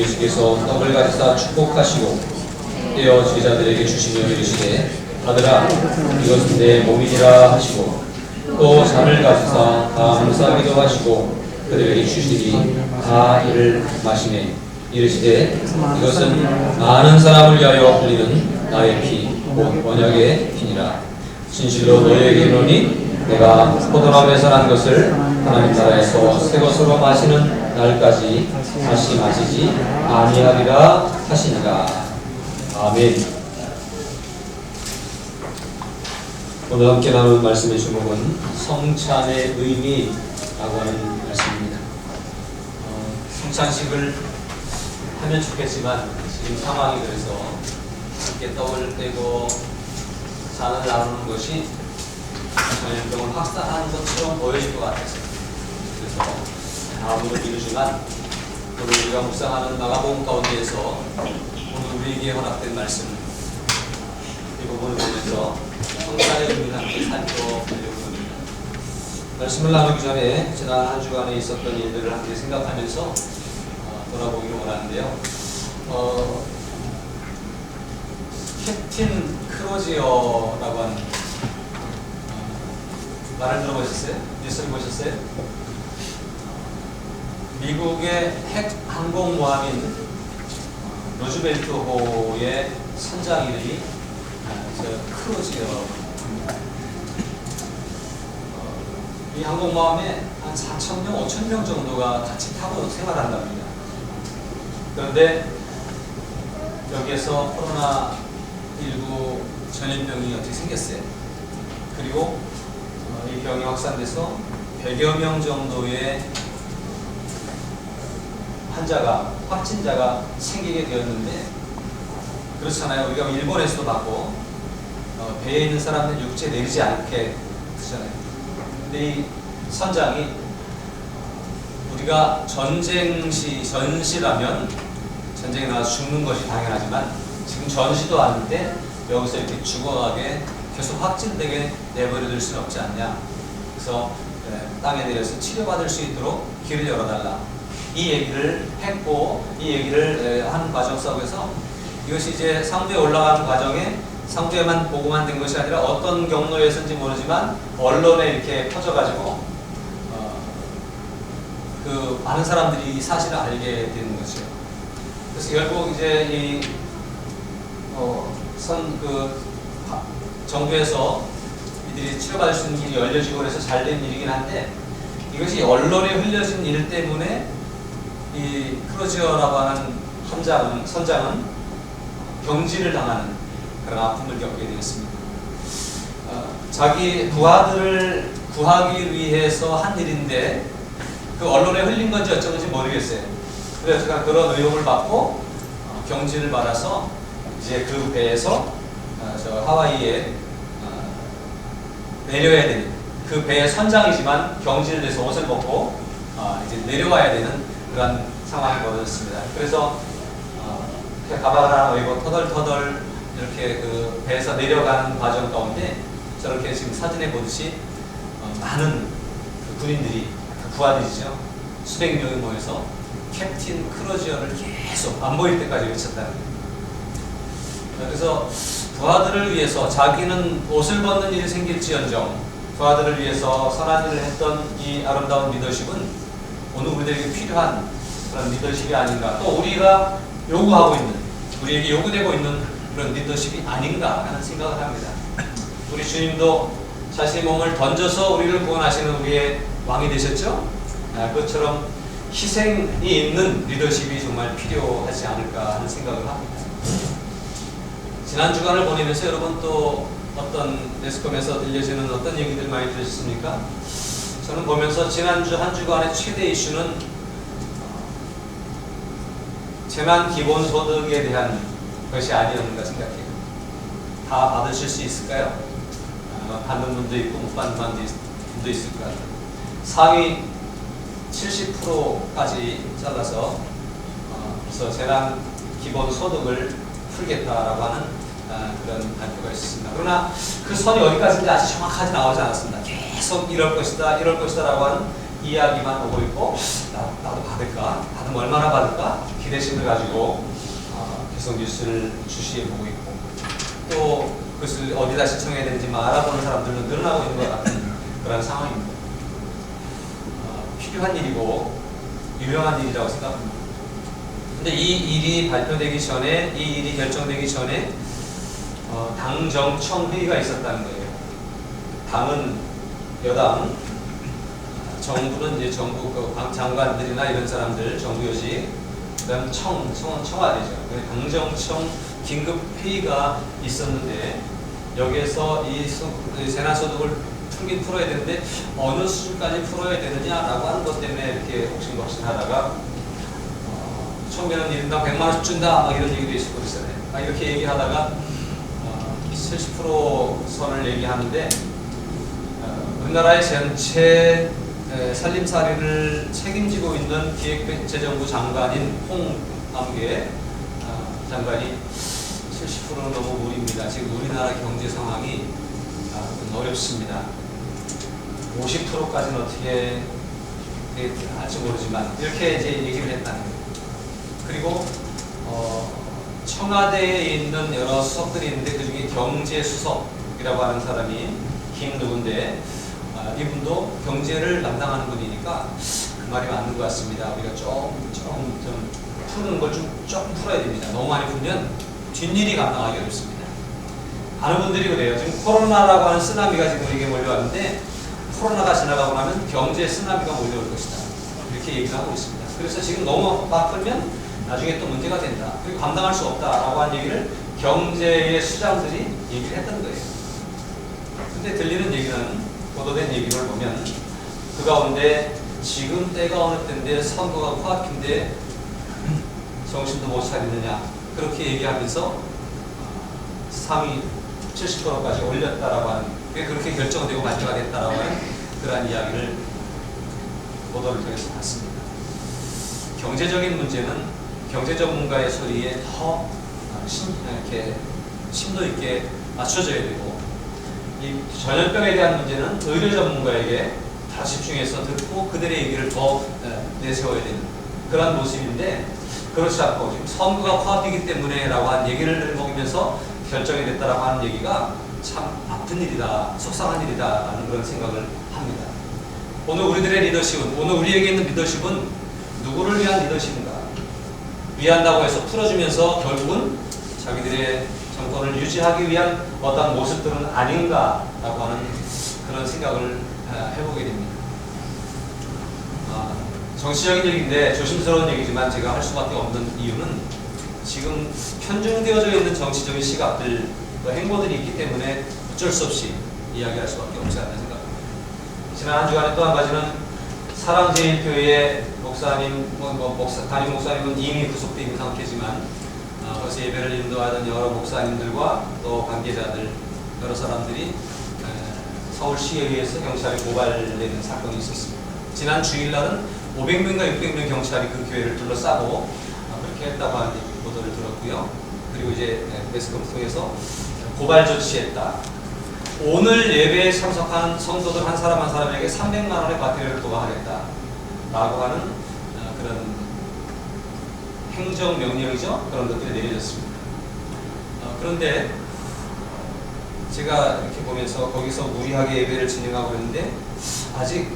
예수께서 떡을 가지사 축복하시고 떼어 제자들에게 주시며 이르시되 아들아 이것은 내 몸이니라 하시고 또 잔을 가지사 감사기도 하시고 그들에게 주시니 다 이를 마시매 이르시되 이것은 많은 사람을 위하여 흘리는 나의 피 곧 언약의 피니라. 진실로 너희에게 이르노니 내가 포도나무에서 난 것을 하나님 나라에서 새 것으로 마시는 날까지 다시 마시지 아니하리라 하시니라. 아멘. 오늘 함께 나눈 말씀의 제목은 성찬의 의미라고 하는 말씀입니다. 성찬식을 하면 좋겠지만 지금 상황이 그래서 함께 떡을 떼고 잔을 나누는 것이 전염병을 확산하는 것처럼 보여질 것 같아서 그래서 다음으로 미루지만 오늘 우리가 묵상하는 마가복음 가운데에서 오늘 우리에게 허락된 말씀 이 부분을 보면서 성찬의 의미를 함께 살펴보려고 합니다. 말씀을 나누기 전에 지난 한 주간에 있었던 일들을 함께 생각하면서 돌아보기를 원하는데요. 캡틴 크로지어라고 하는 말을 들어보셨어요? 뉴스를 보셨어요? 미국의 핵 항공모함인 루즈벨트호의 선장 이름이 크로지어입니다. 이 항공모함에 한 4,000명, 5,000명 정도가 같이 타고 생활한답니다. 그런데 여기에서 코로나19 전염병이 어떻게 생겼어요. 그리고 이 병이 확산돼서 100여 명 정도의 확진자가 생기게 되었는데, 그렇잖아요. 우리가 일본에서도 봤고 배에 있는 사람들 육지에 내리지 않게 하잖아요. 근데 이 선장이 우리가 전시라면 전쟁에 나가서 죽는 것이 당연하지만 지금 전시도 아닌데 여기서 이렇게 죽어가게 계속 확진되게 내버려둘 수는 없지 않냐. 그래서 땅에 내려서 치료받을 수 있도록 길을 열어달라. 이 얘기를 했고, 이 얘기를 하는 과정 속에서 이것이 이제 상부에 올라가는 과정에 상부에만 보고만 된 것이 아니라 어떤 경로에서인지 모르지만 언론에 이렇게 퍼져가지고 그 많은 사람들이 이 사실을 알게 되는 거죠. 그래서 결국 이제 정부에서 이들이 치료받을 수 있는 길이 열려지고 그래서 잘된 일이긴 한데, 이것이 언론에 흘려진 일 때문에 이 크로지어라고 하는 선장은 병진을 당하는 그런 아픔을 겪게 되었습니다. 자기 부하들을 구하기 위해서 한 일인데 그 언론에 흘린 건지 어쩐지 모르겠어요. 그래서 제가 그런 의혹을 받고 병진을 받아서 이제 그 배에서 저 하와이에 내려야 되는, 그 배의 선장이지만 병진을 내서 옷을 벗고 이제 내려와야 되는 그런 상황이 벌어졌습니다. 그래서 가방을 하나 입고 터덜터덜 이렇게 그 배에서 내려가는 과정 가운데 저렇게 지금 사진에 보듯이 많은 그 군인들이, 부하들이죠, 수백 명이 모여서 캡틴 크로지어를 계속 안 보일 때까지 외쳤다는 거예요. 그래서 부하들을 위해서 자기는 옷을 벗는 일이 생길지언정 부하들을 위해서 선한 일을 했던 이 아름다운 리더십은 오늘 우리들에게 필요한 그런 리더십이 아닌가, 또 우리가 요구하고 있는, 우리에게 요구되고 있는 그런 리더십이 아닌가 하는 생각을 합니다. 우리 주님도 자신의 몸을 던져서 우리를 구원하시는 우리의 왕이 되셨죠? 그것처럼 희생이 있는 리더십이 정말 필요하지 않을까 하는 생각을 합니다. 지난 주간을 보내면서 여러분 또 어떤 매스컴에서 들려지는 어떤 얘기들 많이 들으셨습니까? 저는 보면서 지난주 한 주간의 최대 이슈는 재난 기본소득에 대한 것이 아니었는가 생각해요. 다 받으실 수 있을까요? 받는 분도 있고 못 받는 분도 있을 것 같아요. 상위 70%까지 잘라서 그래서 재난 기본소득을 풀겠다라고 하는 그런 발표가 있었습니다. 그러나 그 선이 어디까지인지 아직 정확하게 나오지 않았습니다. 계속 이럴 것이다 라고 하는 이야기만 오고 있고 나도 받을까? 받으면 얼마나 받을까? 기대심을 가지고 계속 뉴스를 주시해보고 있고 또 그것을 어디다 시청해야 되는지 알아보는 사람들은 늘어나고 있는 것 같은 그런 상황입니다. 필요한 일이고 유명한 일이라고 생각합니다. 근데 이 일이 발표되기 전에, 이 일이 결정되기 전에 당정청 회의가 있었다는 거예요. 당은 여당, 정부는 이제 정부 장관들이나 이런 사람들, 정부 요직, 그다음 청은 청와대죠. 당정청 긴급 회의가 있었는데 여기에서 이 세나소득을 풀긴 풀어야 되는데 어느 수준까지 풀어야 되느냐라고 하는 것 때문에 이렇게 옥신각신하다가 처음에는 1인당 100만 원씩 준다 막 이런 얘기도 있었고 그랬잖아요. 이렇게 얘기하다가 70% 선을 얘기하는데 우리나라의 전체 살림살이를 책임지고 있는 기획재정부 장관인 홍남기 장관이 70%는 너무 무리입니다. 지금 우리나라 경제 상황이 어렵습니다. 50%까지는 어떻게 할지 모르지만 이렇게 이제 얘기를 했다는 거예요. 그리고 청와대에 있는 여러 수석들이 있는데 그 중에 경제수석이라고 하는 사람이 김누군데 이분도 경제를 담당하는 분이니까 그 말이 맞는 것 같습니다. 우리가 좀 푸는 걸 조금 풀어야 됩니다. 너무 많이 풀면 뒷일이 감당하기 어렵습니다. 많은 분들이 그래요. 지금 코로나라고 하는 쓰나미가 지금 우리에게 몰려왔는데 코로나가 지나가고 나면 경제 쓰나미가 몰려올 것이다. 이렇게 얘기를 하고 있습니다. 그래서 지금 너무 막 풀면 나중에 또 문제가 된다. 그리고 감당할 수 없다라고 하는 얘기를 경제의 수장들이 얘기를 했던 거예요. 근데 들리는 얘기는 보도된 얘기를 보면 그 가운데 지금 때가 어느 때인데 선거가 코앞인데 정신도 못 차리느냐 그렇게 얘기하면서 상위 70%까지 올렸다라고 하는 그렇게 결정되고 발표가 됐다라고 하는 그러한 이야기를 보도를 통해서 봤습니다. 경제적인 문제는 경제 전문가의 소리에 더 이렇게 심도 있게 맞춰져야 되고 이 전염병에 대한 문제는 의료 전문가에게 다 집중해서 듣고 그들의 얘기를 더 내세워야 되는 그런 모습인데 그렇지 않고 지금 선거가 코앞이기 때문에 라고 한 얘기를 먹이면서 결정이 됐다라고 하는 얘기가 참 아픈 일이다, 속상한 일이다 라는 그런 생각을 합니다. 오늘 우리들의 리더십은, 오늘 우리에게 있는 리더십은 누구를 위한 리더십인가? 위한다고 해서 풀어주면서 결국은 자기들의 정권을 유지하기 위한 어떤 모습들은 아닌가라고 하는 그런 생각을 해보게 됩니다. 정치적인 얘기인데 조심스러운 얘기지만 제가 할 수밖에 없는 이유는 지금 편중되어져 있는 정치적인 시각들, 행보들이 있기 때문에 어쩔 수 없이 이야기할 수밖에 없지 않나 생각합니다. 지난 한 주간에 또 한 가지는 사랑제일교회 목사님, 담임 목사님은 이미 구속되어 있는 상태지만 벌써 예배를 인도하던 여러 목사님들과 또 관계자들, 여러 사람들이 서울시에 의해서 경찰에 고발되는 사건이 있었습니다. 지난 주일날은 500명인가 600명 경찰이 그 교회를 둘러싸고 그렇게 했다고 하는 보도를 들었고요. 그리고 이제 매스컴을 통해서 고발 조치했다. 오늘 예배에 참석한 성도들 한 사람 한 사람에게 300만 원의 과태료를 부과하겠다 라고 하는 그런 행정명령이죠. 그런 것들이 내려졌습니다. 그런데 제가 이렇게 보면서 거기서 무리하게 예배를 진행하고 있는데 아직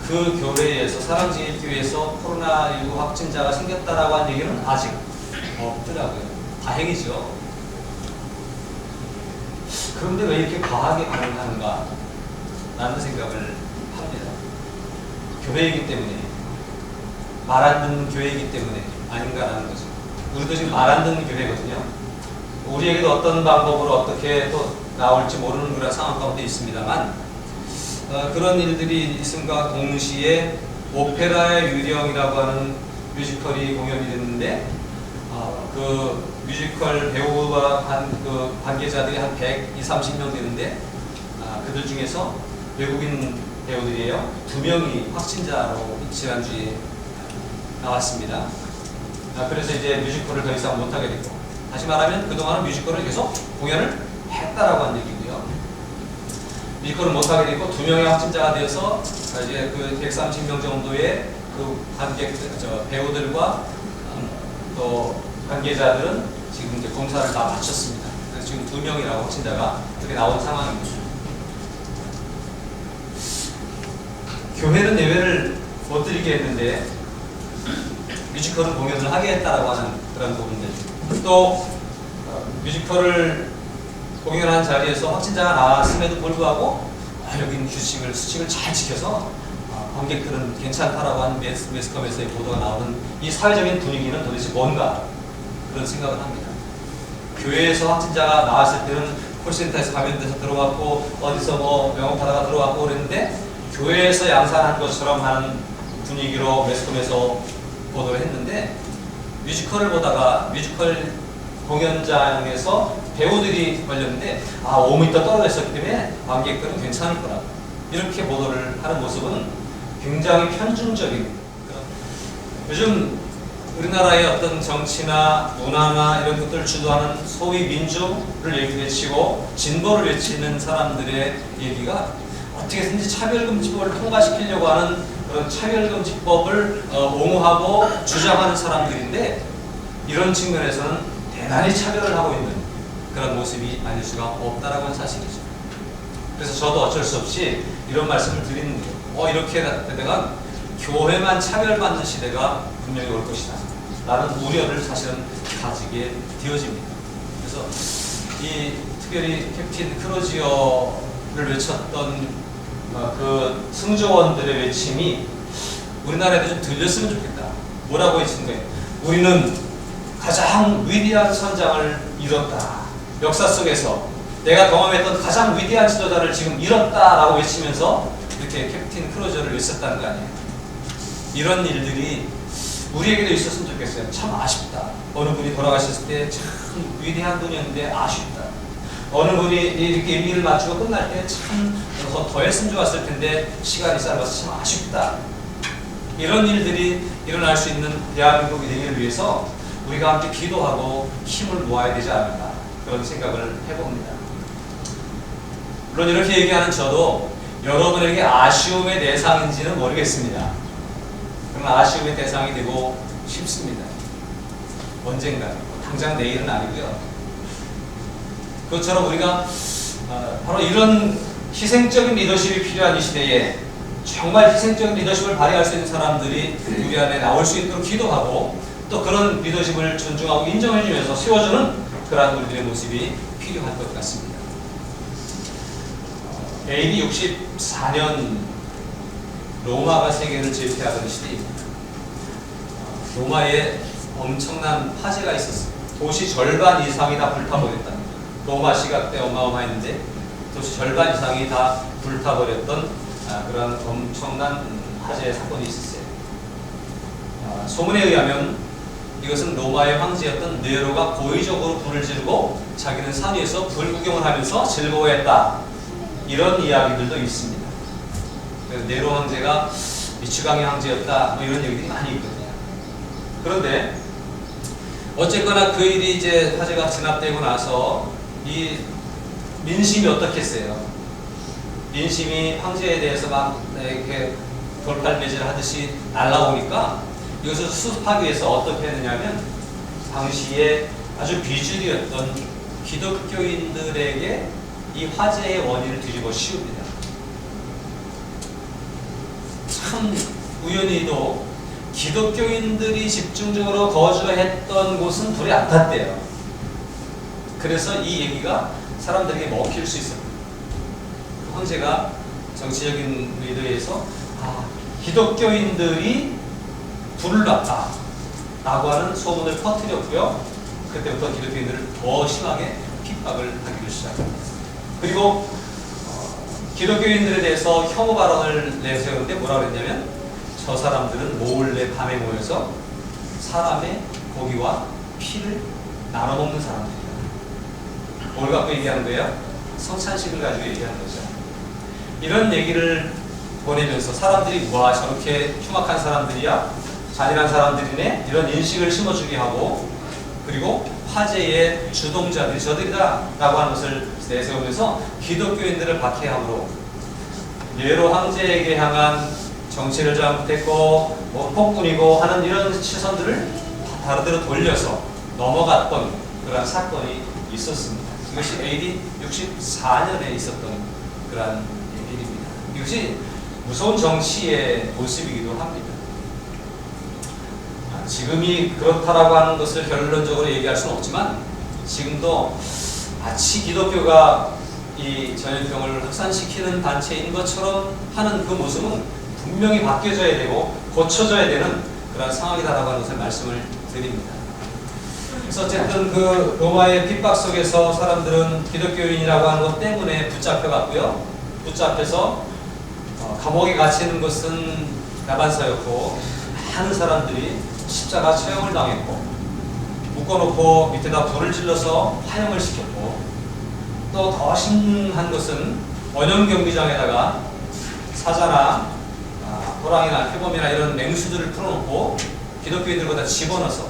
그 교회에서 사랑제일교회에서 코로나19 확진자가 생겼다라고 한 얘기는 아직 없더라고요. 다행이죠. 그런데 왜 이렇게 과하게 반응하는가 라는 생각을 합니다. 교회이기 때문에, 말 안 듣는 교회이기 때문에 아닌가라는 거죠. 우리도 지금 말 안 듣는 교회거든요. 우리에게도 어떤 방법으로 어떻게 또 나올지 모르는 그런 상황 가운데 있습니다만 그런 일들이 있음과 동시에 오페라의 유령이라고 하는 뮤지컬이 공연이 됐는데 그 뮤지컬 배우와 관계자들이 한 120, 30명 되는데 그들 중에서 외국인 배우들이에요. 2명이 확진자로 지난주에 나왔습니다. 그래서 이제 뮤지컬을 더 이상 못하게 됐고, 다시 말하면 그동안은 뮤지컬을 계속 공연을 했다라고 하는 얘기고요. 뮤지컬을 못하게 됐고 2명의 확진자가 되어서 이제 그 130명 정도의 그 관객, 배우들과 또 관계자들은 지금 이제 검사를 다 마쳤습니다. 그래서 지금 2명이라고 확진자가 그렇게 나온 상황입니다. 교회는 예배를 못 드리게 했는데 뮤지컬은 공연을 하게 했다라고 하는 그런 부분들. 또 뮤지컬을 공연한 자리에서 확진자가 나왔음에도 불구하고 여기는 수칙을 잘 지켜서 관객들은 괜찮다라고 하는 매스컴에서의 보도가 나오는 이 사회적인 분위기는 도대체 뭔가 그런 생각을 합니다. 교회에서 확진자가 나왔을 때는 콜센터에서 감염돼서 들어갔고 어디서 뭐 영업하다가 들어갔고 그랬는데 교회에서 양산한 것처럼 하는 분위기로 매스컴에서 보도를 했는데 뮤지컬을 보다가 뮤지컬 공연장에서 배우들이 걸렸는데 5m 떨어져 있었기 때문에 관객들은 괜찮을 거라고 이렇게 보도를 하는 모습은 굉장히 편중적인 요즘 우리나라의 어떤 정치나 문화나 이런 것들을 주도하는 소위 민주를 외치고 진보를 외치는 사람들의 얘기가 어떻게든지 차별금지법을 통과시키려고 하는 그런 차별금지법을 옹호하고 주장하는 사람들인데 이런 측면에서는 대단히 차별을 하고 있는 그런 모습이 아닐 수가 없다라고 하는 사실이죠. 그래서 저도 어쩔 수 없이 이런 말씀을 드리는 거예요. 이렇게 되다가 교회만 차별받는 시대가 분명히 올 것이다 라는 우려를 사실은 가지게 되어집니다. 그래서 이 특별히 캡틴 크로지어를 외쳤던 그 승조원들의 외침이 우리나라에도 좀 들렸으면 좋겠다. 뭐라고 외치는 거예요? 우리는 가장 위대한 선장을 잃었다. 역사 속에서 내가 경험했던 가장 위대한 지도자를 지금 잃었다라고 외치면서 이렇게 캡틴 크로저를 외쳤다는 거 아니에요. 이런 일들이 우리에게도 있었으면 좋겠어요. 참 아쉽다. 어느 분이 돌아가셨을 때 참 위대한 분이었는데 아쉽다. 어느 분이 이렇게 일기를 마치고 끝날 때 참 더 했으면 좋았을 텐데 시간이 짧아서 참 아쉽다. 이런 일들이 일어날 수 있는 대한민국이 되기를 위해서 우리가 함께 기도하고 힘을 모아야 되지 않을까 그런 생각을 해봅니다. 물론 이렇게 얘기하는 저도 여러분에게 아쉬움의 대상인지는 모르겠습니다. 그러나 아쉬움의 대상이 되고 싶습니다. 언젠가 당장 내일은 아니고요. 그것처럼 우리가 바로 이런 희생적인 리더십이 필요한 이 시대에 정말 희생적인 리더십을 발휘할 수 있는 사람들이 우리 안에 나올 수 있도록 기도하고 또 그런 리더십을 존중하고 인정해주면서 세워주는 그러한 우리들의 모습이 필요할 것 같습니다. AD 64년 로마가 세계를 제패하던 시대입니다. 로마에 엄청난 화재가 있었습니다. 도시 절반 이상이 다 불타버렸답니다. 로마 시각 때 어마어마했는데 도시 절반 이상이 다 불타버렸던 그런 엄청난 화재 사건이 있었어요. 소문에 의하면 이것은 로마의 황제였던 네로가 고의적으로 불을 지르고 자기는 산 위에서 불 구경을 하면서 즐거워했다. 이런 이야기들도 있습니다. 네로 황제가 미치광이 황제였다. 뭐 이런 얘기들이 많이 있거든요. 그런데 어쨌거나 그 일이 이제 화재가 진압되고 나서 이 민심이 어떻겠어요? 민심이 황제에 대해서 막 이렇게 돌팔매질 하듯이 날라오니까 이것을 수습하기 위해서 어떻게 했느냐면 당시에 아주 비주류였던 기독교인들에게 이 화재의 원인을 뒤집어 씌웁니다. 참 우연히도 기독교인들이 집중적으로 거주했던 곳은 불이 안 탔대요. 그래서 이 얘기가 사람들에게 먹힐 수 있었고 황제가 정치적인 의도에서 기독교인들이 불을 놨다 라고 하는 소문을 퍼뜨렸고요. 그때부터 기독교인들을 더 심하게 핍박을 하기로 시작합니다. 그리고 기독교인들에 대해서 혐오 발언을 내세우는데 뭐라고 그랬냐면 저 사람들은 몰래 밤에 모여서 사람의 고기와 피를 나눠 먹는 사람들이다. 뭘 갖고 얘기하는 거예요? 성찬식을 가지고 얘기하는 거죠. 이런 얘기를 보내면서 사람들이 와 저렇게 흉악한 사람들이야? 잔인한 사람들이네? 이런 인식을 심어주게 하고 그리고 화재의 주동자들이 저들이다 라고 하는 것을 내세우면서 기독교인들을 박해함으로 네로 황제에게 향한 정치를 잘못했고 뭐 폭군이고 하는 이런 시선들을 다른 데로 돌려서 넘어갔던 그런 사건이 있었습니다. 이것이 AD 64년에 있었던 그런 일입니다. 이것이 무서운 정치의 모습이기도 합니다. 지금이 그렇다라고 하는 것을 결론적으로 얘기할 수는 없지만 지금도 마치 기독교가 이 전염병을 확산시키는 단체인 것처럼 하는 그 모습은 분명히 바뀌어져야 되고 고쳐져야 되는 그런 상황이다라고 하는 것을 말씀을 드립니다. 그래서 어쨌든 그 로마의 핍박 속에서 사람들은 기독교인이라고 하는 것 때문에 붙잡혀갔고요. 붙잡혀서 감옥에 갇히는 것은 야반사였고 많은 사람들이 십자가 처형을 당했고 묶어놓고 밑에다 불을 질러서 화형을 시켰고 또 더 심한 것은 원형 경기장에다가 사자나 호랑이나 표범이나 이런 맹수들을 풀어놓고 기독교인들보다 집어넣어서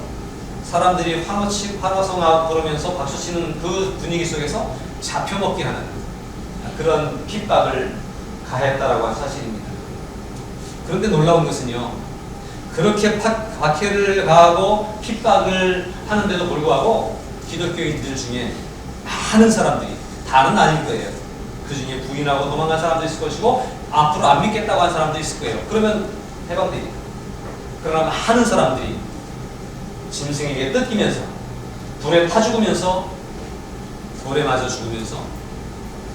사람들이 환호성 부르면서 박수치는 그 분위기 속에서 잡혀먹게 하는 그런 핍박을 가했다라고 한 사실입니다. 그런데 놀라운 것은요, 그렇게 박해를 가하고 핍박을 하는데도 불구하고 기독교인들 중에 많은 사람들이, 다는 아닐 거예요. 그 중에 부인하고 도망간 사람도 있을 것이고 앞으로 안 믿겠다고 한 사람도 있을 거예요. 그러면 해방되니까. 그러나 많은 사람들이 짐승에게 뜯기면서 불에 타 죽으면서 돌에 맞아 죽으면서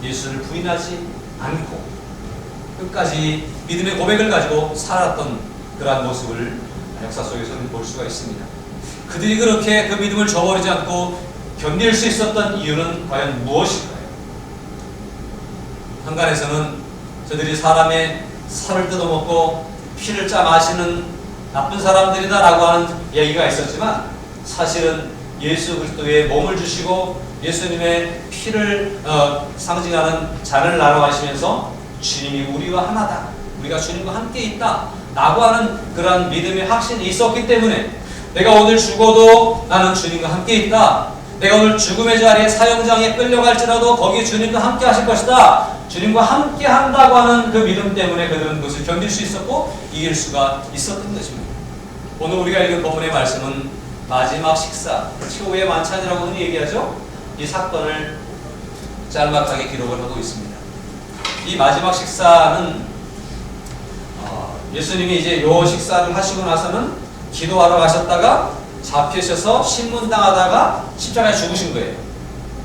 예수를 부인하지 않고 끝까지 믿음의 고백을 가지고 살았던 그러한 모습을 역사 속에서는 볼 수가 있습니다. 그들이 그렇게 그 믿음을 저버리지 않고 견딜 수 있었던 이유는 과연 무엇일까요? 한간에서는 저들이 사람의 살을 뜯어먹고 피를 짜 마시는 나쁜 사람들이다라고 하는 얘기가 있었지만 사실은 예수 그리스도의 몸을 주시고 예수님의 피를 상징하는 잔을 나눠 마시면서 주님이 우리와 하나다, 우리가 주님과 함께 있다 라고 하는 그런 믿음의 확신이 있었기 때문에 내가 오늘 죽어도 나는 주님과 함께 있다, 내가 오늘 죽음의 자리에 사형장에 끌려갈지라도 거기 주님과 함께 하실 것이다, 주님과 함께 한다고 하는 그 믿음 때문에 그들은 그것을 견딜 수 있었고 이길 수가 있었던 것입니다. 오늘 우리가 읽은 본문의 말씀은 마지막 식사, 최후의 만찬이라고 흔히 얘기하죠. 이 사건을 짤막하게 기록을 하고 있습니다. 이 마지막 식사는 예수님이 이제 요 식사를 하시고 나서는 기도하러 가셨다가 잡히셔서 신문당하다가 십자가에 죽으신 거예요.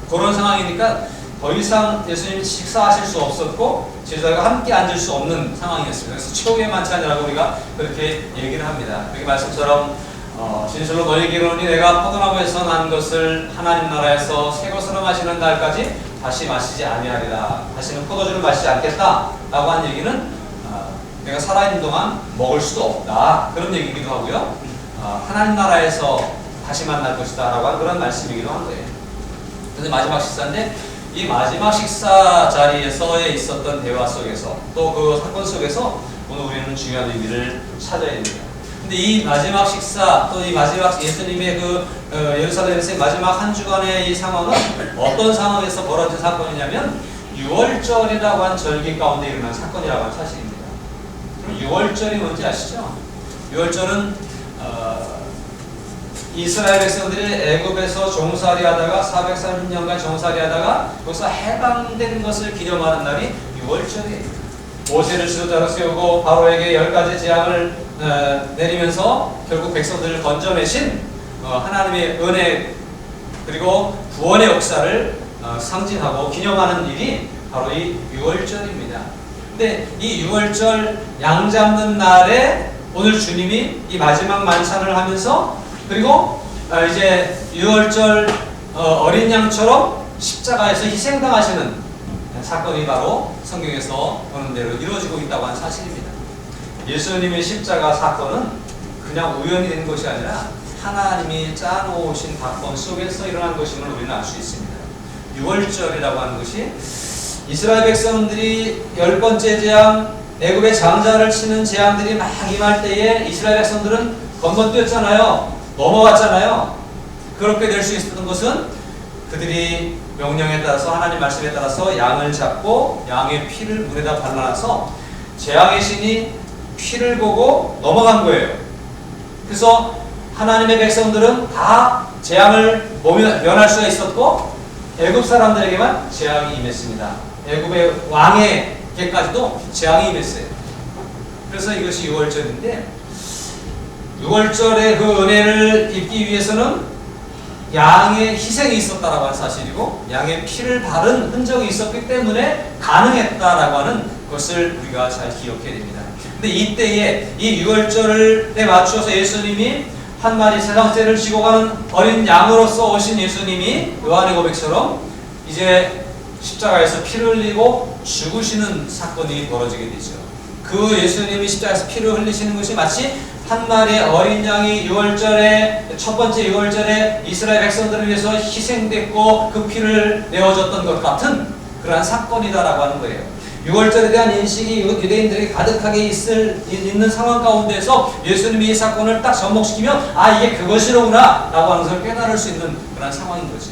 그런 상황이니까 더 이상 예수님이 식사하실 수 없었고 제자가 함께 앉을 수 없는 상황이었습니다. 그래서 최후의 만찬이라고 우리가 그렇게 얘기를 합니다. 여기 말씀처럼 진실로 너희에게 이르노니 내가 포도나무에서 난 것을 하나님 나라에서 새 것으로 마시는 날까지 다시 마시지 아니하리라. 다시는 포도주를 마시지 않겠다 라고 한 얘기는 내가 살아있는 동안 먹을 수도 없다, 그런 얘기이기도 하고요. 하나님 나라에서 다시 만날 것이다 라고 하는 그런 말씀이기도 한 거예요. 그래서 마지막 식사인데 이 마지막 식사 자리에서의 있었던 대화 속에서 또 그 사건 속에서 오늘 우리는 중요한 의미를 찾아야 됩니다. 근데 이 마지막 식사 또 이 마지막 예수님의 그 예루살렘에서의 마지막 한 주간의 이 상황은 어떤 상황에서 벌어진 사건이냐면 6월절이라고 한 절기 가운데 일어난 사건이라고 하는 사실입니다. 그럼 6월절이 뭔지 아시죠? 6월절은 이스라엘 백성들이 애굽에서 종살이 하다가 430년간 종살이 하다가 거기서 해방된 것을 기념하는 날이 6월절이에요. 모세를 지도자로 세우고 바로에게 10가지 재앙을 내리면서 결국 백성들을 건져내신 하나님의 은혜 그리고 구원의 역사를 상징하고 기념하는 일이 바로 이 6월절입니다. 근데 이 6월절 양 잡는 날에 오늘 주님이 이 마지막 만찬을 하면서 그리고 이제 6월절 어린 양처럼 십자가에서 희생당하시는 사건이 바로 성경에서 보는 대로 이루어지고 있다고 하는 사실입니다. 예수님의 십자가 사건은 그냥 우연히 된 것이 아니라 하나님이 짜놓으신 사건 속에서 일어난 것임을 우리는 알 수 있습니다. 6월절이라고 하는 것이 이스라엘 백성들이 10번째 재앙, 애굽의 장자를 치는 재앙들이 막 임할 때에 이스라엘 백성들은 건너뛰었잖아요. 넘어갔잖아요. 그렇게 될 수 있었던 것은 그들이 명령에 따라서 하나님 말씀에 따라서 양을 잡고 양의 피를 물에다 발라놔서 재앙의 신이 피를 보고 넘어간 거예요. 그래서 하나님의 백성들은 다 재앙을 면할 수가 있었고 애굽 사람들에게만 재앙이 임했습니다. 애굽의 왕에게까지도 재앙이 임했어요. 그래서 이것이 유월절인데, 유월절의 그 은혜를 입기 위해서는 양의 희생이 있었다라고 하는 사실이고 양의 피를 바른 흔적이 있었기 때문에 가능했다라고 하는 것을 우리가 잘 기억해야 됩니다. 근데 이때에 이 유월절에 맞춰서 예수님이 한 마리 세상 죄를 지고 가는 어린 양으로서 오신 예수님이 요한의 고백처럼 이제 십자가에서 피를 흘리고 죽으시는 사건이 벌어지게 되죠. 그 예수님이 십자가에서 피를 흘리시는 것이 마치 한 마리의 어린 양이 유월절에 첫 번째 유월절에 이스라엘 백성들을 위해서 희생됐고 그 피를 내어줬던 것 같은 그러한 사건이다라고 하는 거예요. 유월절에 대한 인식이 유대인들에게 가득하게 있는 상황 가운데서 예수님이 이 사건을 딱 접목시키면 아 이게 그것이로구나 라고 하는 것을 깨달을 수 있는 그런 상황인 거죠.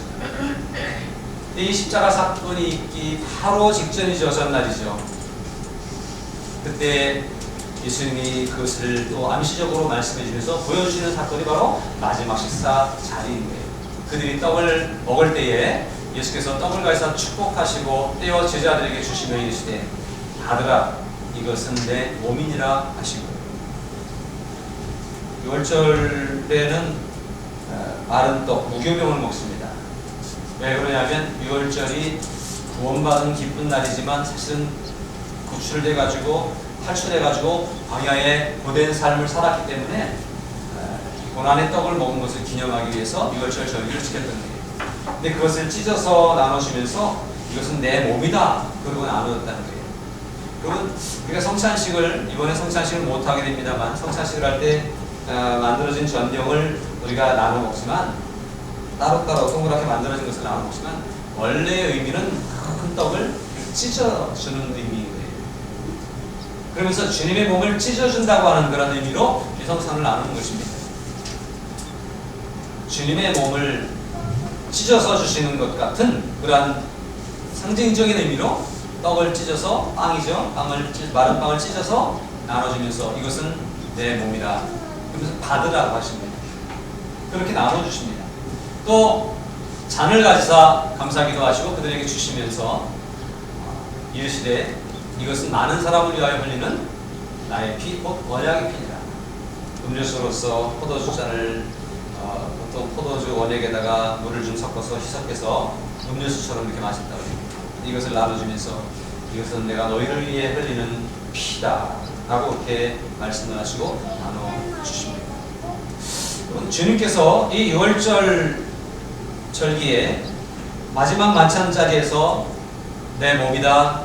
이 십자가 사건이 있기 바로 직전이죠. 전날이죠. 그때 예수님이 그것을 또 암시적으로 말씀해 주면서 보여주시는 사건이 바로 마지막 식사 자리인 거예요. 그들이 떡을 먹을 때에 예수께서 떡을 가져서 축복하시고 떼어 제자들에게 주시며 이르시되 아들아 이것은 내 몸이니라 하시고, 유월절에는 마른 떡 무교병을 먹습니다. 왜 그러냐면 유월절이 구원받은 기쁜 날이지만 사실은 구출돼가지고 탈출해가지고 광야에 고된 삶을 살았기 때문에 고난의 떡을 먹은 것을 기념하기 위해서 유월절 절기를 지켰던 거예요. 근데 그것을 찢어서 나눠주면서 이것은 내 몸이다 그러고 나누었다는 거예요. 그러면 우리가 성찬식을 이번에 성찬식을 못하게 됩니다만 성찬식을 할 때 만들어진 전병을 우리가 나눠 먹지만 따로따로 동그랗게 만들어진 것을 나눠 먹지만 원래의 의미는 큰 떡을 찢어주는 의미예요. 그러면서 주님의 몸을 찢어준다고 하는 그런 의미로 이 성찬을 나누는 것입니다. 주님의 몸을 찢어서 주시는 것 같은 그러한 상징적인 의미로 떡을 찢어서 빵이죠. 마른 빵을 찢어서 나눠주면서 이것은 내 몸이다. 그러면서 받으라고 하십니다. 그렇게 나눠주십니다. 또 잔을 가지사 감사기도 하시고 그들에게 주시면서 이르시되 이것은 많은 사람을 위하여 흘리는 나의 피, 곧 언약의 피니라. 음료수로서 포도주 잔을 보통 포도주 원액에다가 물을 좀 섞어서 희석해서 음료수처럼 이렇게 마신다고 합니다. 이것을 나눠주면서 이것은 내가 너희를 위해 흘리는 피다 라고 이렇게 말씀을 하시고 나눠주십니다. 주님께서 이 유월절 절기에 마지막 만찬 자리에서 내 몸이다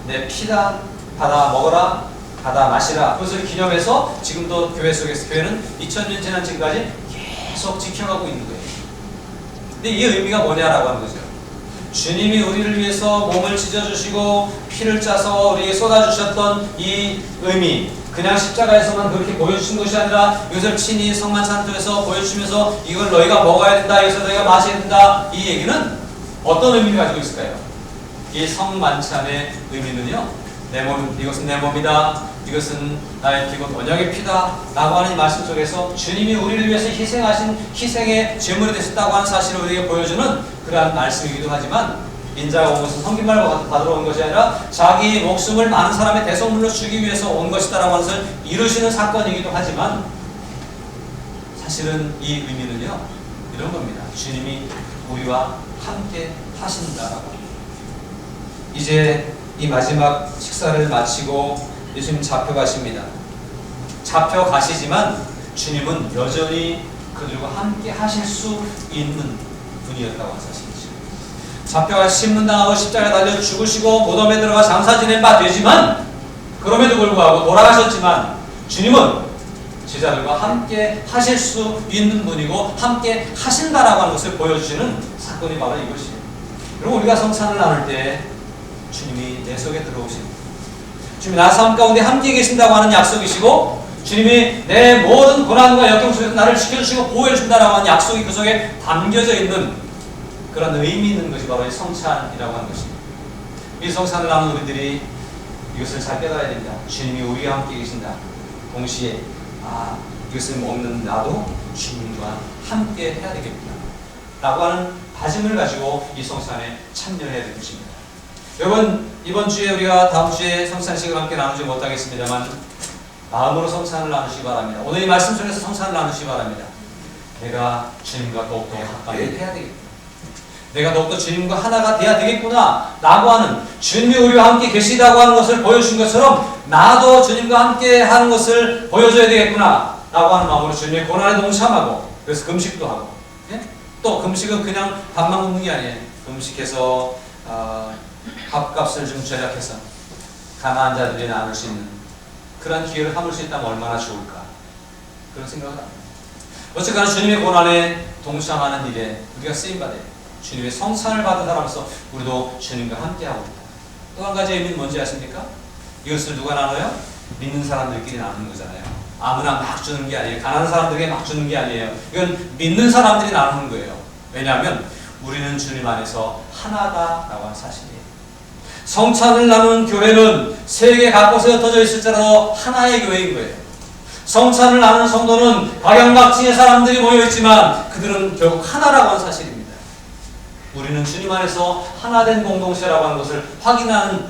내 피다 받아 먹어라 받아 마시라 그것을 기념해서 지금도 교회 속에서 교회는 2000년 지난 지금까지 계속 지켜가고 있는 거예요. 근데 이 의미가 뭐냐라고 하는 거죠. 주님이 우리를 위해서 몸을 찢어주시고 피를 짜서 우리에게 쏟아주셨던 이 의미, 그냥 십자가에서만 그렇게 보여주신 것이 아니라 이것을 친히 성만찬도에서 보여주시면서 이걸 너희가 먹어야 된다, 이것을 너희가 마셔야 된다, 이 얘기는 어떤 의미를 가지고 있을까요? 이 성만찬의 의미는요, 내 몸, 이것은 내 몸이다, 이것은 나의 피, 곧 언약의 피다 라고 하는 이 말씀 속에서 주님이 우리를 위해서 희생하신 희생의 제물이 되셨다고 하는 사실을 우리에게 보여주는 그러한 말씀이기도 하지만, 인자가 온 것은 섬김을 받으러 온 것이 아니라 자기 목숨을 많은 사람의 대속물로 주기 위해서 온 것이다 라고 하는 것을 이루시는 사건이기도 하지만, 사실은 이 의미는요 이런 겁니다. 주님이 우리와 함께 하신다라고. 이제 이 마지막 식사를 마치고 예수님 잡혀가십니다. 잡혀가시지만 주님은 여전히 그들과 함께 하실 수 있는 분이었다고 하는 사실이죠. 잡혀가 심문당하고 십자가에 달려 죽으시고 무덤에 들어가 장사 지낸 바 되지만, 그럼에도 불구하고 돌아가셨지만 주님은 제자들과 함께 하실 수 있는 분이고 함께 하신다라고 하는 것을 보여주시는 사건이 바로 이것이에요. 그리고 우리가 성찬을 나눌 때 주님이 내 속에 들어오십니다. 주님이 나 삶 가운데 함께 계신다고 하는 약속이시고, 주님이 내 모든 고난과 역경 속에서 나를 지켜주시고 보호해준다라고 하는 약속이 그 속에 담겨져 있는 그런 의미 있는 것이 바로 이 성찬이라고 하는 것입니다. 이 성찬을 하는 우리들이 이것을 잘 깨달아야 됩니다. 주님이 우리와 함께 계신다. 동시에 이것을 먹는 나도 주님과 함께 해야 되겠구나 라고 하는 다짐을 가지고 이 성찬에 참여해야 될 것입니다. 여러분, 이번 주에 우리가 다음 주에 성찬식을 함께 나누지 못하겠습니다만 마음으로 성찬을 나누시기 바랍니다. 오늘 이 말씀 속에서 성찬을 나누시기 바랍니다. 내가 주님과 더욱더 가까이 해야 되겠구나, 내가 더욱더 주님과 하나가 돼야 되겠구나 라고 하는, 주님이 우리와 함께 계시다고 하는 것을 보여주신 것처럼 나도 주님과 함께 하는 것을 보여줘야 되겠구나 라고 하는 마음으로 주님의 고난에 동참하고, 그래서 금식도 하고, 또 금식은 그냥 밥만 먹는 게 아니에요. 금식해서 밥값을 좀 절약해서 가난한 자들이 나눌 수 있는 그런 기회를 삼을 수 있다면 얼마나 좋을까, 그런 생각을 합니다. 어쨌거나 주님의 고난에 동참하는 일에 우리가 쓰임받아요. 주님의 성찬을 받은 사람으로서 우리도 주님과 함께하고 있다. 또 한 가지 의미는 뭔지 아십니까? 이것을 누가 나눠요? 믿는 사람들끼리 나누는 거잖아요. 아무나 막 주는 게 아니에요. 가난한 사람들에게 막 주는 게 아니에요. 이건 믿는 사람들이 나누는 거예요. 왜냐하면 우리는 주님 안에서 하나다라고 하는 사실이에요. 성찬을 나누는 교회는 세계 곳곳에 흩어져 있을지라도 하나의 교회인 거예요. 성찬을 나누는 성도는 각양각층의 사람들이 모여있지만 그들은 결국 하나라고 하는 사실입니다. 우리는 주님 안에서 하나된 공동체라고 하는 것을 확인하는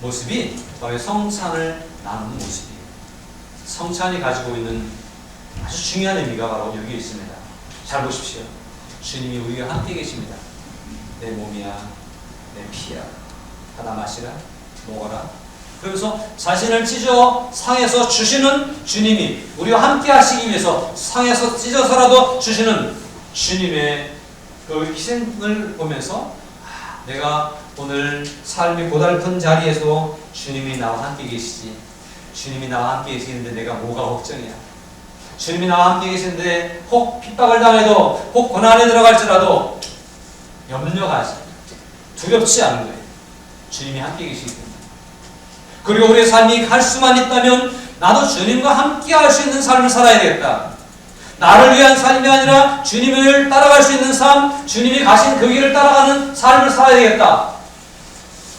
모습이 바로 성찬을 나누는 모습이에요. 성찬이 가지고 있는 아주 중요한 의미가 바로 여기 있습니다. 잘 보십시오. 주님이 우리와 함께 계십니다. 내 몸이야, 내 피야, 하나 마시라, 먹어라. 그러면서 자신을 찢어 상에서 주시는 주님이 우리와 함께 하시기 위해서 상에서 찢어서라도 주시는 주님의 그 희생을 보면서 내가 오늘 삶이 고달픈 자리에서 주님이 나와 함께 계시지, 주님이 나와 함께 계시는데 내가 뭐가 걱정이야, 주님이 나와 함께 계시는데 혹 핍박을 당해도 혹 고난에 들어갈지라도 염려하지, 두렵지 않은 거예요. 주님이 함께 계시기 때문에. 그리고 우리의 삶이 갈 수만 있다면 나도 주님과 함께 할 수 있는 삶을 살아야 되겠다. 나를 위한 삶이 아니라 주님을 따라갈 수 있는 삶, 주님이 가신 그 길을 따라가는 삶을 살아야 되겠다.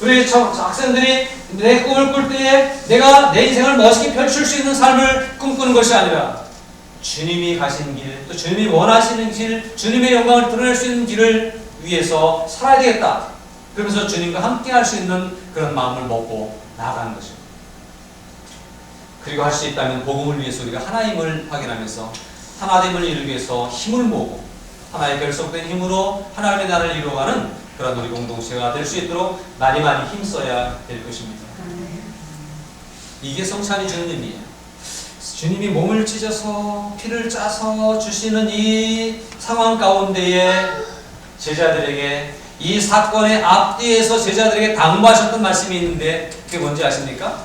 우리 학생들이 내 꿈을 꿀 때에 내가 내 인생을 멋있게 펼칠 수 있는 삶을 꿈꾸는 것이 아니라 주님이 가신 길, 또 주님이 원하시는 길, 주님의 영광을 드러낼 수 있는 길을 위해서 살아야 되겠다. 그러면서 주님과 함께 할 수 있는 그런 마음을 먹고 나아가는 것입니다. 그리고 할 수 있다면 복음을 위해서 우리가 하나임을 확인하면서 하나됨을 이루기 위해서 힘을 모으고 하나의 결속된 힘으로 하나님의 나라를 이루어가는 그런 우리 공동체가 될 수 있도록 많이 힘써야 될 것입니다. 이게 성찬이 주는 의미예요. 주님이 몸을 찢어서 피를 짜서 주시는 이 상황 가운데에 제자들에게 이 사건의 앞뒤에서 제자들에게 당부하셨던 말씀이 있는데 그게 뭔지 아십니까?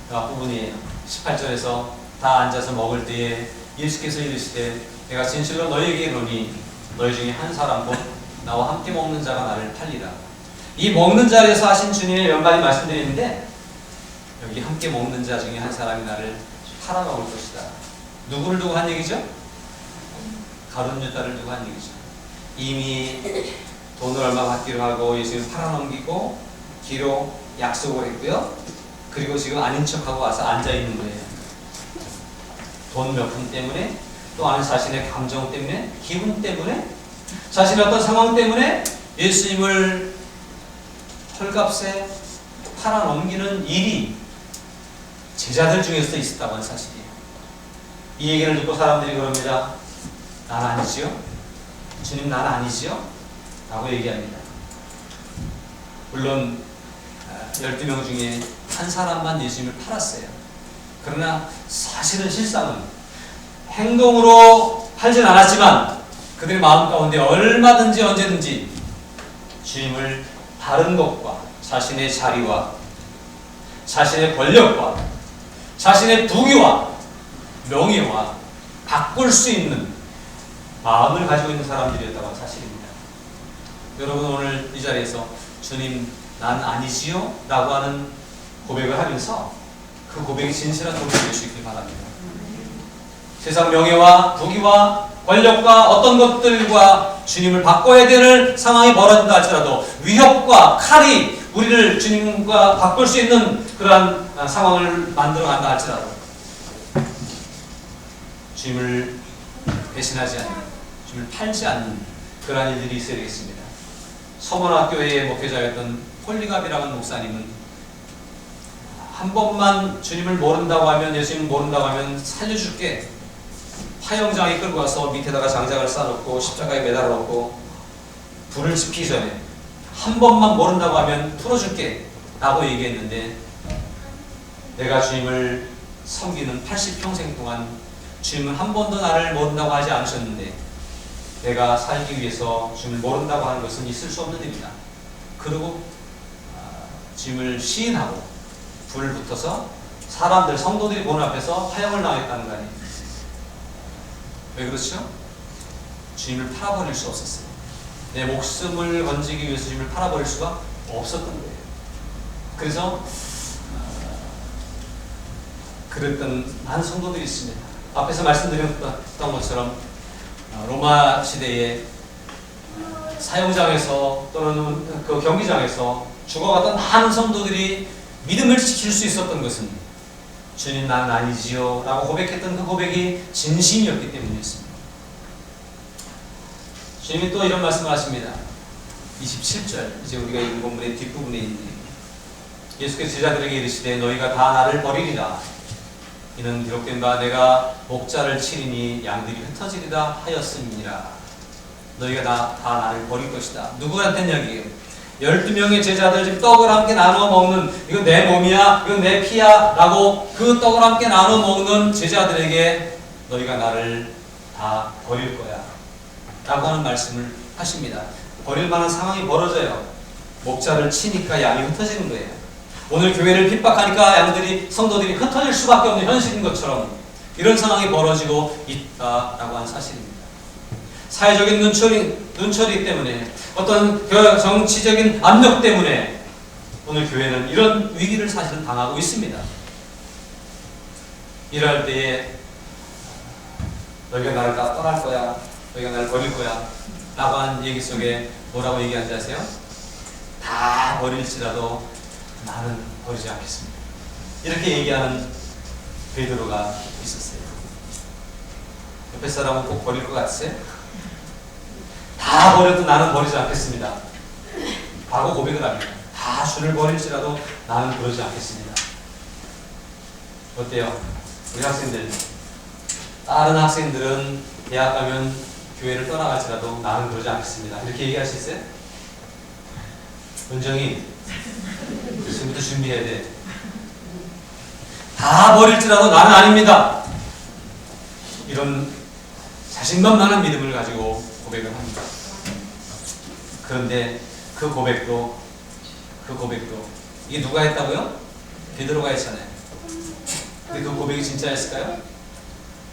그 앞부분이에요. 18절에서 다 앉아서 먹을 때에 예수께서 이르시되 내가 진실로 너희에게 이르노니 너희 중에 한 사람 곧 나와 함께 먹는 자가 나를 팔리라. 이 먹는 자리에서 하신 주님의 몇 가지 말씀드리는데 여기 함께 먹는 자 중에 한 사람이 나를 팔아먹을 것이다. 누구를 두고 한 얘기죠? 가룟 유다를 두고 한 얘기죠. 이미 돈을 얼마 받기로 하고 예수님 팔아넘기고 기로 약속을 했고요. 그리고 지금 아닌 척하고 와서 앉아있는 거예요. 돈 몇 푼 때문에, 또 아는 자신의 감정 때문에, 기분 때문에, 자신의 어떤 상황 때문에 예수님을 헐값에 팔아넘기는 일이 제자들 중에서 있었다고 하는 사실이에요. 이 얘기를 듣고 사람들이 그럽니다. 난 아니지요? 주님 난 아니지요? 라고 얘기합니다. 물론 12명 중에 한 사람만 예수님을 팔았어요. 그러나 사실은 실상은 행동으로 팔진 않았지만 그들의 마음 가운데 얼마든지 언제든지 주님을 다른 것과 자신의 자리와 자신의 권력과 자신의 부귀와 명예와 바꿀 수 있는 마음을 가지고 있는 사람들이었다고 하는 사실입니다. 여러분 오늘 이 자리에서 주님 난 아니지요? 라고 하는 고백을 하면서 그 고백이 진실한 고백이 될 수 있길 바랍니다. 세상 명예와 부귀와 권력과 어떤 것들과 주님을 바꿔야 되는 상황이 벌어진다 할지라도 위협과 칼이 우리를 주님과 바꿀 수 있는 그러한 상황을 만들어 간다 할지라도 주님을 배신하지 않는, 주님을 팔지 않는 그러한 일들이 있어야 되겠습니다. 서문학교의 목회자였던 폴리갑이라는 목사님은 한 번만 주님을 모른다고 하면, 예수님을 모른다고 하면 살려줄게, 화영장에 끌고 와서 밑에다가 장작을 쌓아놓고 십자가에 매달아놓고 불을 지피기 전에 한 번만 모른다고 하면 풀어줄게 라고 얘기했는데, 내가 주님을 섬기는 80평생 동안 주님은 한 번도 나를 모른다고 하지 않으셨는데 내가 살기 위해서 주님을 모른다고 하는 것은 있을 수 없는 일이다. 그리고 주님을 시인하고 불을 붙어서 사람들, 성도들이 보는 앞에서 화형을 당했다는 거 아니에요. 왜 그렇죠? 주님을 팔아버릴 수 없었어요. 내 목숨을 건지기 위해서 주님을 팔아버릴 수가 없었던 거예요. 그래서 그랬던 많은 성도들이 있습니다. 앞에서 말씀드렸던 것처럼 로마 시대에 사형장에서 또는 그 경기장에서 죽어갔던 많은 성도들이 믿음을 지킬 수 있었던 것은 주님 나는 아니지요 라고 고백했던 그 고백이 진심이었기 때문이었습니다. 주님이 또 이런 말씀을 하십니다. 27절, 이제 우리가 읽은 본문의 뒷부분에 있는, 예수께서 제자들에게 이르시되 너희가 다 나를 버리리라. 이는 기록된 바 내가 목자를 치리니 양들이 흩어지리라 하였음이니라. 너희가 다 나를 버릴 것이다. 누구한테 이야기해요? 12명의 제자들 지금 떡을 함께 나눠 먹는, 이건 내 몸이야, 이건 내 피야 라고 그 떡을 함께 나눠 먹는 제자들에게 너희가 나를 다 버릴 거야 라고 하는 말씀을 하십니다. 버릴 만한 상황이 벌어져요. 목자를 치니까 양이 흩어지는 거예요. 오늘 교회를 핍박하니까 양들이, 성도들이 흩어질 수밖에 없는 현실인 것처럼 이런 상황이 벌어지고 있다라고 하는 사실입니다. 사회적인 눈초리 때문에, 어떤 정치적인 압력 때문에 오늘 교회는 이런 위기를 사실은 당하고 있습니다. 이럴 때에 너희가 나를 다 떠날 거야, 너희가 나를 버릴 거야 라고 하는 얘기 속에 뭐라고 얘기하는지 아세요? 다 버릴지라도 나는 버리지 않겠습니다. 이렇게 얘기하는 베드로가 있었어요. 옆에 사람은 꼭 버릴 것 같으세요? 다 버려도 나는 버리지 않겠습니다. 바로 고백을 합니다. 다 주를 버릴지라도 나는 그러지 않겠습니다. 어때요? 우리 학생들, 다른 학생들은 대학 가면 교회를 떠나갈지라도 나는 그러지 않겠습니다. 이렇게 얘기할 수 있어요? 은정이 지금부터 준비해야 돼. 다 버릴지라도 나는 아닙니다. 이런 자신만만한 믿음을 가지고 고백을 합니다. 그런데 그 고백도 이게 누가 했다고요? 베드로가 했잖아요. 근데 그 고백이 진짜였을까요?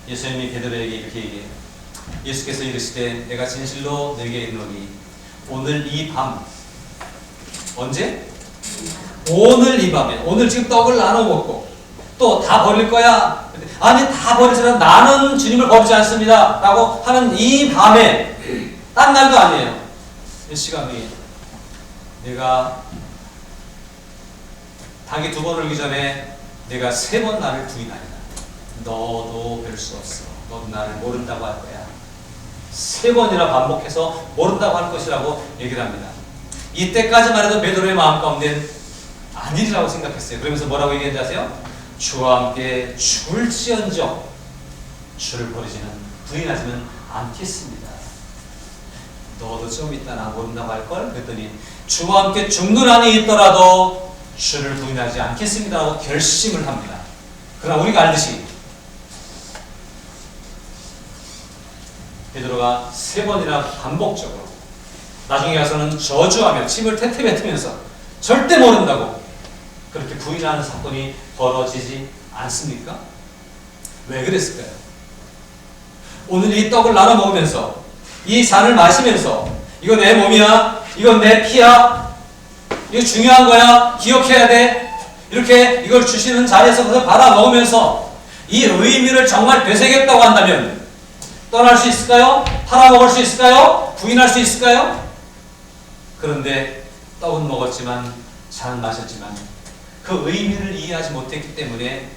예수님이 베드로에게 이렇게 얘기해요. 예수께서 이르시되 내가 진실로 너에게 이르노니 오늘 이 밤, 언제? 오늘 이 밤에, 오늘 지금 떡을 나눠 먹고 또 다 버릴 거야? 아니 다 버리지만 나는 주님을 버리지 않습니다 라고 하는 이 밤에, 딴 날도 아니에요. 이 시간이 내가 닭이 2번 울기 전에 내가 3번 나를 부인하리라. 너도 별 수 없어. 너도 나를 모른다고 할 거야. 3번이나 반복해서 모른다고 할 것이라고 얘기를 합니다. 이때까지만 해도 베드로의 마음 가운데는 아니라고 생각했어요. 그러면서 뭐라고 얘기했는지 아세요? 주와 함께 죽을지언정 주를 버리지는, 부인하지는 않겠습니다. 너도 좀 있다 나 모른다고 할걸? 그랬더니 주와 함께 죽는 한이 있더라도 주를 부인하지 않겠습니다 라고 결심을 합니다. 그러나 우리가 알듯이 베드로가 3번이나 반복적으로, 나중에 가서는 저주하며 침을 태태 뱉으면서 절대 모른다고 그렇게 부인하는 사건이 벌어지지 않습니까? 왜 그랬을까요? 오늘 이 떡을 나눠 먹으면서, 이 잔을 마시면서 이거 내 몸이야, 이건 내 피야, 이거 중요한 거야, 기억해야 돼, 이렇게 이걸 주시는 자리에서 그걸 받아 먹으면서 이 의미를 정말 되새겼다고 한다면 떠날 수 있을까요? 팔아먹을 수 있을까요? 부인할 수 있을까요? 그런데 떡은 먹었지만 잔은 마셨지만 그 의미를 이해하지 못했기 때문에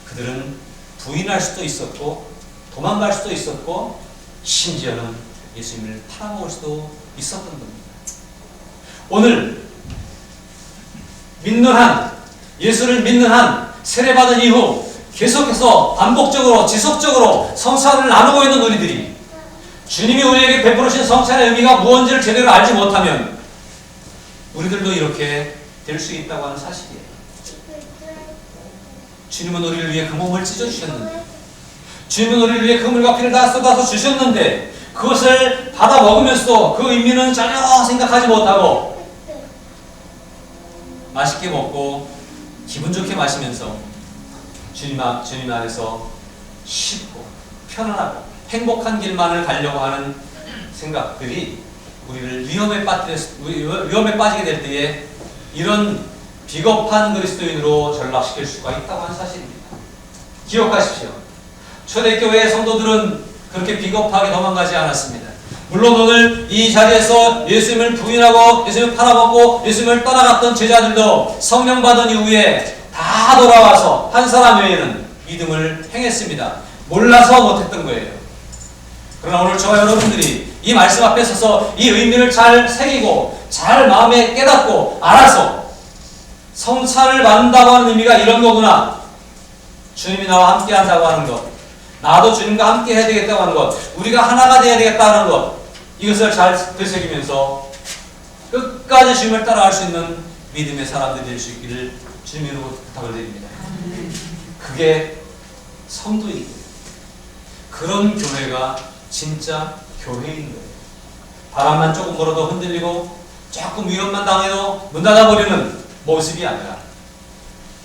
그들은 부인할 수도 있었고 도망갈 수도 있었고 심지어는 예수님을 팔아먹을 수도 있었던 겁니다. 오늘 믿는 한, 예수를 믿는 한, 세례받은 이후 계속해서 반복적으로 지속적으로 성찬을 나누고 있는 우리들이 주님이 우리에게 베풀으신 성찬의 의미가 무엇인지를 제대로 알지 못하면 우리들도 이렇게 될 수 있다고 하는 사실이에요. 주님은 우리를 위해 그 몸을 찢어주셨는데, 주님은 우리를 위해 그 물과 피를 다 쏟아서 주셨는데 그것을 받아 먹으면서도 그 의미는 전혀 생각하지 못하고 맛있게 먹고 기분 좋게 마시면서 주님 안에서 쉽고 편안하고 행복한 길만을 가려고 하는 생각들이 우리를 위험에 빠지게 될 때에 이런 비겁한 그리스도인으로 전락시킬 수가 있다고 하는 사실입니다. 기억하십시오. 초대교회의 성도들은 그렇게 비겁하게 도망가지 않았습니다. 물론 오늘 이 자리에서 예수님을 부인하고 예수님을 팔아먹고 예수님을 떠나갔던 제자들도 성령 받은 이후에 다 돌아와서 한 사람 외에는 믿음을 행했습니다. 몰라서 못했던 거예요. 그러나 오늘 저와 여러분들이 이 말씀 앞에 서서 이 의미를 잘 새기고 잘 마음에 깨닫고 알아서 성찬을 받는다고 하는 의미가 이런 거구나. 주님이 나와 함께 한다고 하는 것, 나도 주님과 함께 해야 되겠다고 하는 것, 우리가 하나가 되어야 되겠다는 것, 이것을 잘 되새기면서 끝까지 주님을 따라갈 수 있는 믿음의 사람들이 될 수 있기를 주님으로 부탁을 드립니다. 그게 성도인 거예요. 그런 교회가 진짜 교회인 거예요. 바람만 조금 불어도 흔들리고 조금 위험만 당해도 문 닫아버리는 모습이 아니라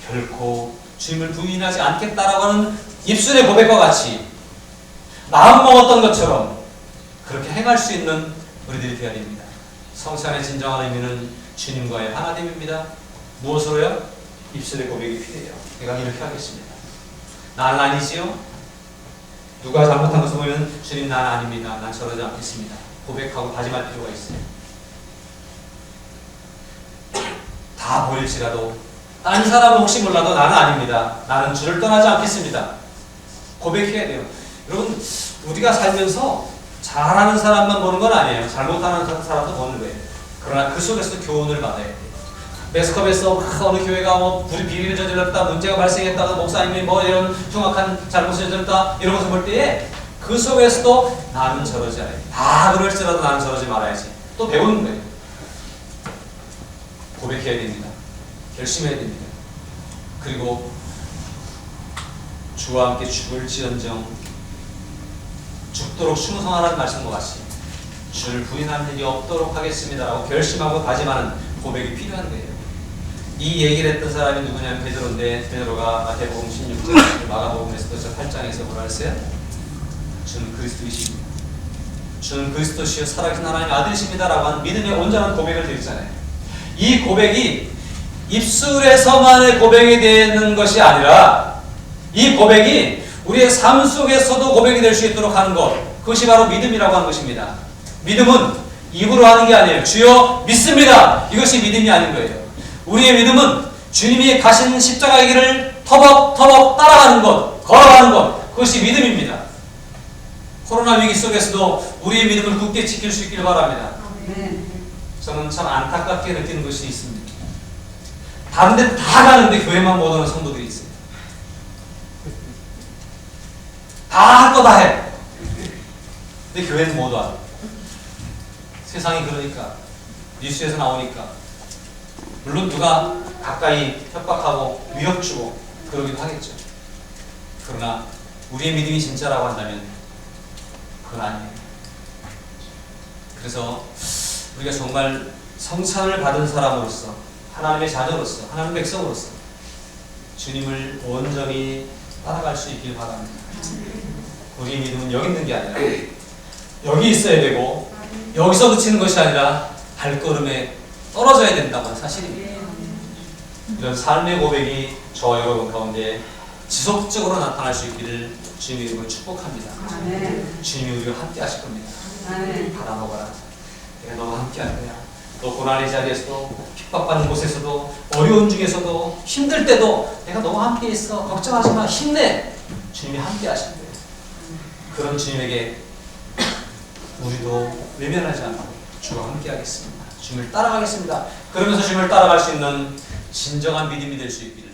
결코 주님을 부인하지 않겠다라고 하는 입술의 고백과 같이 마음 먹었던 것처럼 그렇게 행할 수 있는 우리들이 되어야 됩니다. 성찬의 진정한 의미는 주님과의 하나됨입니다. 무엇으로요? 입술의 고백이 필요해요. 내가 이렇게 하겠습니다. 나는 아니지요? 누가 잘못한 것을 보면 주님 나는 아닙니다. 난 저러지 않겠습니다. 고백하고 다짐할 필요가 있어요. 다 보일지라도 딴 사람은 혹시 몰라도 나는 아닙니다. 나는 주를 떠나지 않겠습니다. 고백해야 돼요. 여러분 우리가 살면서 잘하는 사람만 보는 건 아니에요. 잘못하는 사람도 보는 거예요. 그러나 그 속에서도 교훈을 받아야 돼요. 매스컵에서 어느 교회가 불이 비리를 저질렀다, 문제가 발생했다, 목사님이 이런 흉악한 잘못을 저질렀다 이런 것을 볼 때에 그 속에서도 나는 저러지 않아요. 다 그럴지라도 나는 저러지 말아야지. 또 배우는 거예요. 고백해야 됩니다. 결심해야 됩니다. 그리고 주와 함께 죽을지언정 죽도록 충성하라는 말씀과 같이 주를 부인하는 일이 없도록 하겠습니다라고 결심하고 다짐하는 고백이 필요한 거예요. 이 얘기를 했던 사람이 누구냐면 베드로인데 베드로가 마태복음 16장 마가복음에서도 8장에서 뭐라 했어요? 주는 그리스도이십니다. 주는 그리스도시여 살아계신 하나님의 아들이십니다라고 하는 믿음의 온전한 고백을 드리잖아요. 이 고백이 입술에서만의 고백이 되는 것이 아니라 이 고백이 우리의 삶 속에서도 고백이 될 수 있도록 하는 것, 그것이 바로 믿음이라고 하는 것입니다. 믿음은 입으로 하는 게 아니에요. 주여 믿습니다. 이것이 믿음이 아닌 거예요. 우리의 믿음은 주님이 가신 십자가의 길을 터벅터벅 따라가는 것, 걸어가는 것, 그것이 믿음입니다. 코로나 위기 속에서도 우리의 믿음을 굳게 지킬 수 있기를 바랍니다. 저는 참 안타깝게 느끼는 것이 있습니다. 다른 데 다 가는데 교회만 못 오는 성도들이 있어요. 다 할 거 다 해. 근데 교회는 못 와. 세상이 그러니까, 뉴스에서 나오니까. 물론 누가 가까이 협박하고 위협 주고 그러기도 하겠죠. 그러나 우리의 믿음이 진짜라고 한다면 그건 아니에요. 그래서 우리가 정말 성찬을 받은 사람으로서, 하나님의 자녀로서, 하나님의 백성으로서 주님을 온전히 따라갈 수 있길 바랍니다. 우리의 믿음은 여기 있는 게 아니라 여기 있어야 되고 여기서 그치는 것이 아니라 발걸음에 떨어져야 된다고 하는 사실입니다. 이런 삶의 고백이 저와 여러분 가운데 지속적으로 나타날 수 있기를 주님의 이름으로 축복합니다. 주님이 우리와 함께 하실 겁니다. 받아 먹어라. 내가 너와 함께 할 거야. 너 고난의 자리에서도, 핍박받는 곳에서도, 어려운 중에서도, 힘들 때도 내가 너와 함께 있어. 걱정하지 마. 힘내. 주님이 함께 하실 거예요. 그런 주님에게 우리도 외면하지 않고 주와 함께 하겠습니다. 주님을 따라가겠습니다. 그러면서 주님을 따라갈 수 있는 진정한 믿음이 될 수 있기를